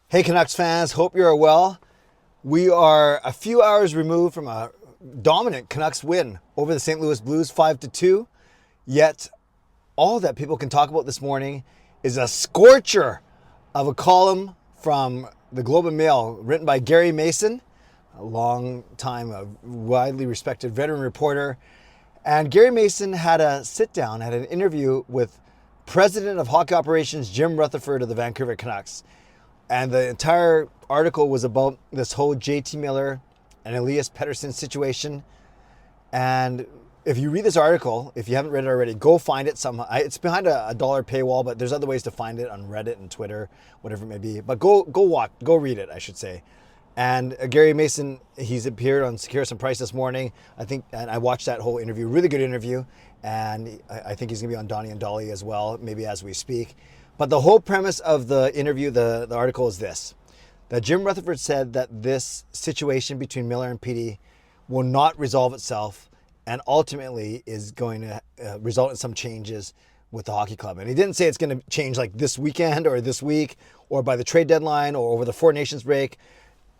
Hey Canucks fans, hope you're well. We are a few hours removed from a dominant Canucks win over the St. Louis Blues 5-2. Yet all that people can talk about this morning is a scorcher of a column from the Globe and Mail written by Gary Mason, a long time, a widely respected veteran reporter. And Gary Mason had a sit down, had an interview with President of Hockey Operations Jim Rutherford of the Vancouver Canucks. And the entire article was about this whole JT Miller and Elias Pettersson situation. And if you read this article, if you haven't read it already, go find it somehow. It's behind a $1 paywall, but there's other ways to find it on Reddit and Twitter, whatever it may be. But go read it, I should say. And Gary Mason, he's appeared on Securus and Price this morning. And I watched that whole interview, really good interview. And I think he's going to be on Donnie and Dolly as well, maybe as we speak. But the whole premise of the interview, the article is this, that Jim Rutherford said that this situation between Miller and Petey will not resolve itself and ultimately is going to result in some changes with the hockey club. And he didn't say it's going to change like this weekend or this week or by the trade deadline or over the Four Nations break.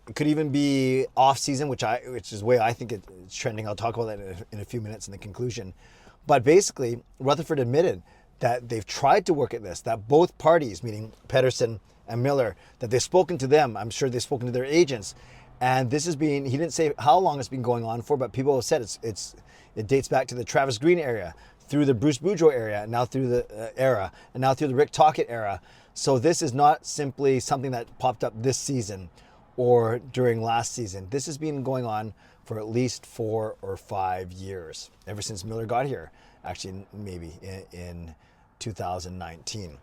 It could even be off season, which is the way I think it's trending. I'll talk about that in a few minutes in the conclusion. But basically, Rutherford admitted that they've tried to work at this, that both parties, meaning Pettersson and Miller, that they've spoken to them. I'm sure they've spoken to their agents. And this is he didn't say how long it's been going on for, but people have said it dates back to the Travis Green era, through the Bruce Boudreau era, and now through the era, and now through the Rick Tocchet era. So this is not simply something that popped up this season or during last season. This has been going on for at least 4 or 5 years, ever since Miller got here, actually maybe in 2019.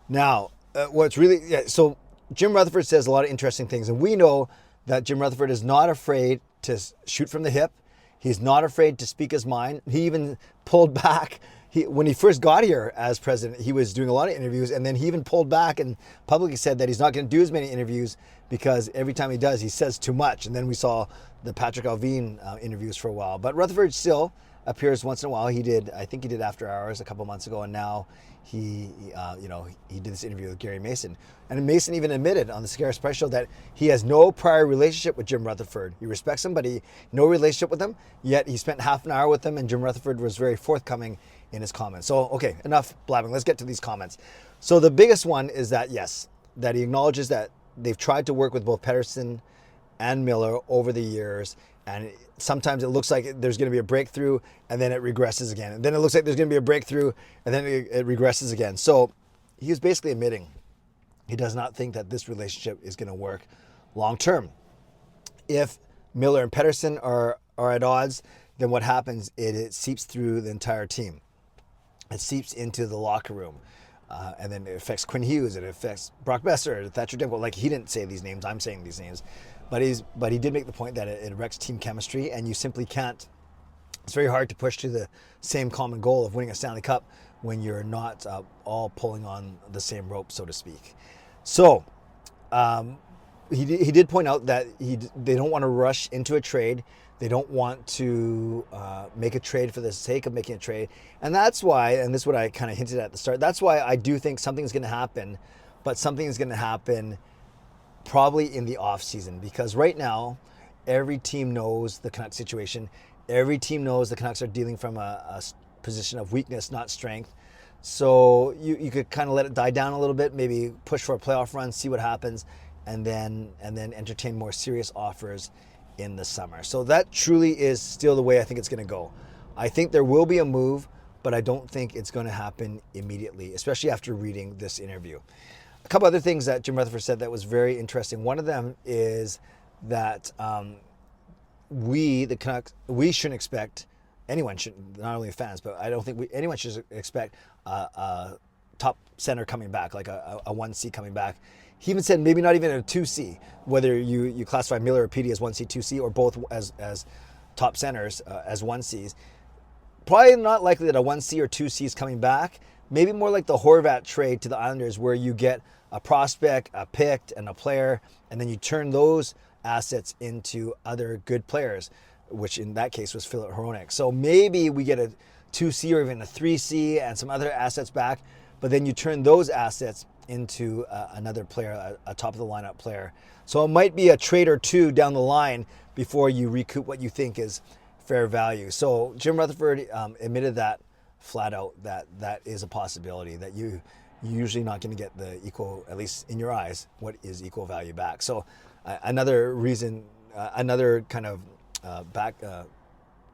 Now, so Jim Rutherford says a lot of interesting things, and we know that Jim Rutherford is not afraid to shoot from the hip. He's not afraid to speak his mind. He even pulled back. When he first got here as president, he was doing a lot of interviews, and then he even pulled back and publicly said that he's not going to do as many interviews because every time he does, he says too much. And then we saw the Patrick Alvin interviews for a while. But Rutherford still appears once in a while. I think he did After Hours a couple months ago, and now he did this interview with Gary Mason. And Mason even admitted on the Securus Price show that he has no prior relationship with Jim Rutherford. He respects him, but no relationship with him. Yet he spent half an hour with him, and Jim Rutherford was very forthcoming in his comments. So, okay, enough blabbing. Let's get to these comments. So the biggest one is that, yes, that he acknowledges that they've tried to work with both Pettersson and Miller over the years, and sometimes it looks like there's going to be a breakthrough and then it regresses again. And then it looks like there's going to be a breakthrough and then it regresses again. So he's basically admitting he does not think that this relationship is going to work long term. If Miller and Pettersson are at odds, then what happens, it seeps through the entire team. It seeps into the locker room. And then it affects Quinn Hughes, it affects Brock Besser, Thatcher Demko. Like, he didn't say these names, I'm saying these names. But he did make the point that it wrecks team chemistry, and you simply can't. It's very hard to push to the same common goal of winning a Stanley Cup when you're not all pulling on the same rope, so to speak. So he did point out that they don't want to rush into a trade. They don't want to make a trade for the sake of making a trade. And that's why, and this is what I kind of hinted at the start, that's why I do think something's going to happen, but something is going to happen probably in the off season, because right now every team knows the Canucks situation. Every team knows the Canucks are dealing from a position of weakness, not strength. So you could kind of let it die down a little bit, maybe push for a playoff run, see what happens, and then entertain more serious offers in the summer. So that truly is still the way I think it's going to go. I think there will be a move, but I don't think it's going to happen immediately, especially after reading this interview. A couple other things that Jim Rutherford said that was very interesting. One of them is that we, the Canucks, we shouldn't expect, anyone should, not only fans, but I don't think anyone should expect a top center coming back, like a 1C coming back. He even said maybe not even a 2C, whether you classify Miller or Petey as 1C, 2C, or both as top centers, as 1Cs. Probably not likely that a 1C or 2C is coming back. Maybe more like the Horvat trade to the Islanders, where you get a prospect, a pick, and a player, and then you turn those assets into other good players, which in that case was Filip Hronek. So maybe we get a 2C or even a 3C and some other assets back, but then you turn those assets into another player, a top of the lineup player. So it might be a trade or two down the line before you recoup what you think is fair value. So Jim Rutherford admitted that flat out, that is a possibility, that you're usually not going to get the equal, at least in your eyes, what is equal value back. So another reason, another kind of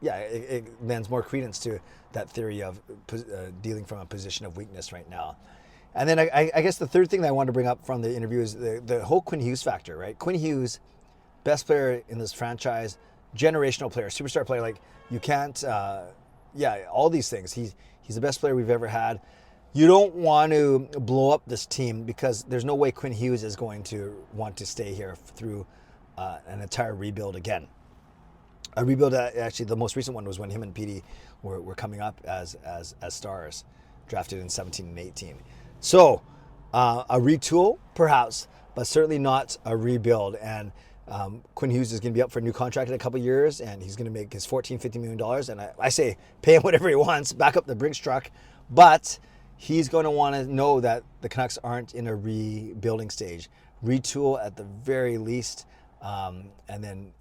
it lends more credence to that theory of dealing from a position of weakness right now. And then I guess the third thing that I wanted to bring up from the interview is the whole Quinn Hughes factor, right? Quinn Hughes, best player in this franchise, generational player, superstar player. Like, you can't, all these things. He's the best player we've ever had. You don't want to blow up this team because there's no way Quinn Hughes is going to want to stay here through an entire rebuild again. A rebuild, actually, the most recent one was when him and Petey were coming up as stars, drafted in 17 and 18. So, a retool, perhaps, but certainly not a rebuild. And Quinn Hughes is going to be up for a new contract in a couple of years, and he's going to make his $14-15 million. And I say pay him whatever he wants, back up the Brinks truck. But he's going to want to know that the Canucks aren't in a rebuilding stage. Retool at the very least, and then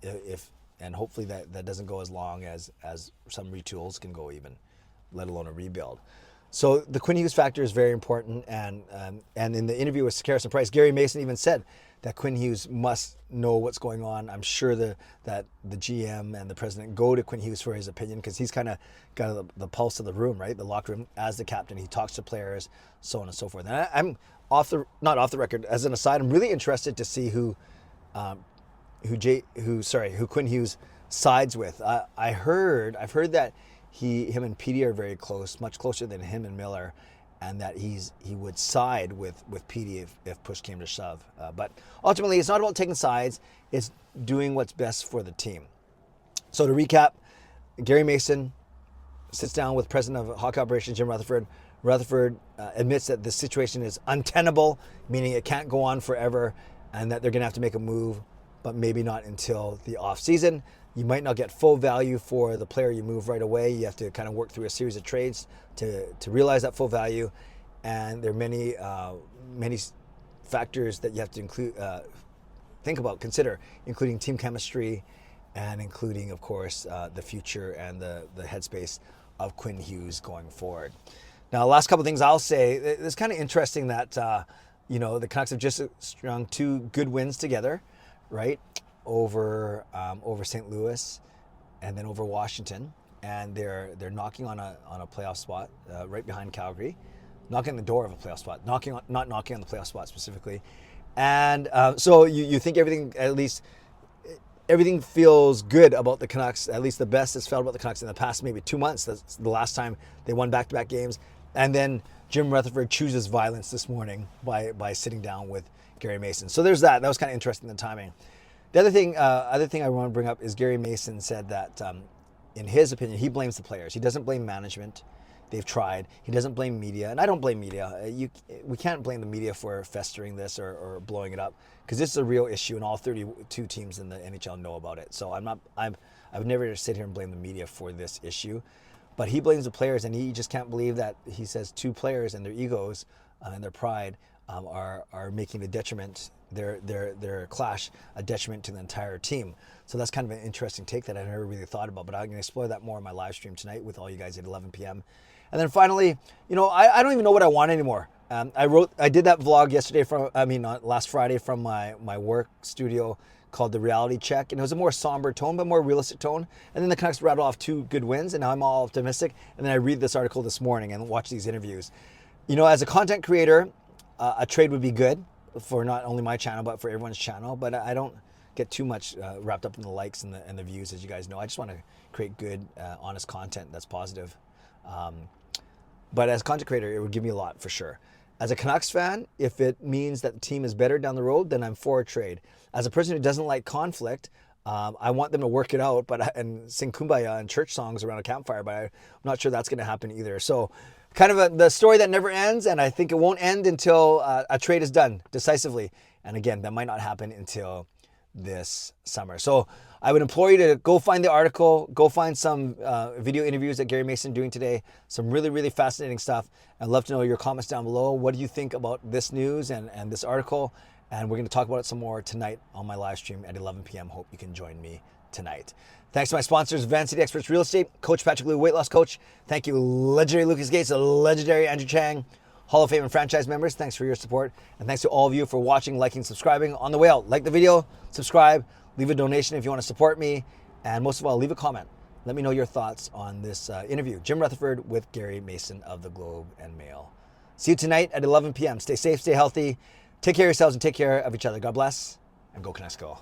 and hopefully that doesn't go as long as some retools can go even, let alone a rebuild. So the Quinn Hughes factor is very important, and in the interview with Harrison Price, Gary Mason even said that Quinn Hughes must know what's going on. I'm sure that the GM and the president go to Quinn Hughes for his opinion, because he's kind of got the pulse of the room, right? The locker room as the captain. He talks to players, so on and so forth. And I'm not off the record. As an aside, I'm really interested to see who Quinn Hughes sides with. I've heard that him and Petey are very close, much closer than him and Miller, and that he would side with Petey if push came to shove. But ultimately, it's not about taking sides. It's doing what's best for the team. So to recap, Gary Mason sits down with President of Hockey Operations, Jim Rutherford. Rutherford admits that the situation is untenable, meaning it can't go on forever, and that they're going to have to make a move, but maybe not until the off season. You might not get full value for the player you move right away. You have to kind of work through a series of trades to realize that full value. And there are many factors that you have to consider, including team chemistry, and including, of course, the future and the headspace of Quinn Hughes going forward. Now, last couple of things I'll say. It's kind of interesting that the Canucks have just strung 2 good wins together, right? Over St. Louis and then over Washington, and they're knocking on a playoff spot right behind Calgary, knocking on the door of a playoff spot, not knocking on the playoff spot specifically. And so you think everything feels good about the Canucks, at least the best that's felt about the Canucks in the past maybe 2 months. That's the last time they won back-to-back games. And then Jim Rutherford chooses violence this morning by sitting down with Gary Mason. So there's that. That was kind of interesting, the timing. The other thing I want to bring up is Gary Mason said that, in his opinion, he blames the players. He doesn't blame management. They've tried. He doesn't blame media, and I don't blame media. We can't blame the media for festering this or blowing it up, because this is a real issue, and all 32 teams in the NHL know about it. So I would never sit here and blame the media for this issue, but he blames the players, and he just can't believe that he says 2 players and their egos and their pride are making the detriment, their clash, a detriment to the entire team. So that's kind of an interesting take that I never really thought about, but I'm going to explore that more in my live stream tonight with all you guys at 11 p.m. And then finally, I don't even know what I want anymore. I did that vlog last Friday from my work studio called The Reality Check, and it was a more somber tone, but more realistic tone. And then the Canucks rattled off 2 good wins, and now I'm all optimistic. And then I read this article this morning and watch these interviews. As a content creator, a trade would be good for not only my channel, but for everyone's channel. But I don't get too much wrapped up in the likes and the views, as you guys know. I just want to create good, honest content that's positive. But as a content creator, it would give me a lot for sure. As a Canucks fan, if it means that the team is better down the road, then I'm for a trade. As a person who doesn't like conflict, I want them to work it out and sing Kumbaya and church songs around a campfire, but I'm not sure that's going to happen either. So kind of the story that never ends, and I think it won't end until a trade is done decisively. And again, that might not happen until this summer. So I would implore you to go find the article, go find some video interviews that Gary Mason doing today. Some really, really fascinating stuff. I'd love to know your comments down below. What do you think about this news and this article? And we're going to talk about it some more tonight on my live stream at 11 p.m. Hope you can join me tonight. Thanks to my sponsors, Van City Experts Real Estate, Coach Patrick Liu, Weight Loss Coach. Thank you, legendary Lucas Gates, the legendary Andrew Chang, Hall of Fame and franchise members. Thanks for your support. And thanks to all of you for watching, liking, subscribing. On the way out, like the video, subscribe, leave a donation if you want to support me. And most of all, leave a comment. Let me know your thoughts on this interview. Jim Rutherford with Gary Mason of the Globe and Mail. See you tonight at 11 p.m. Stay safe, stay healthy. Take care of yourselves and take care of each other. God bless, and go Canucks go.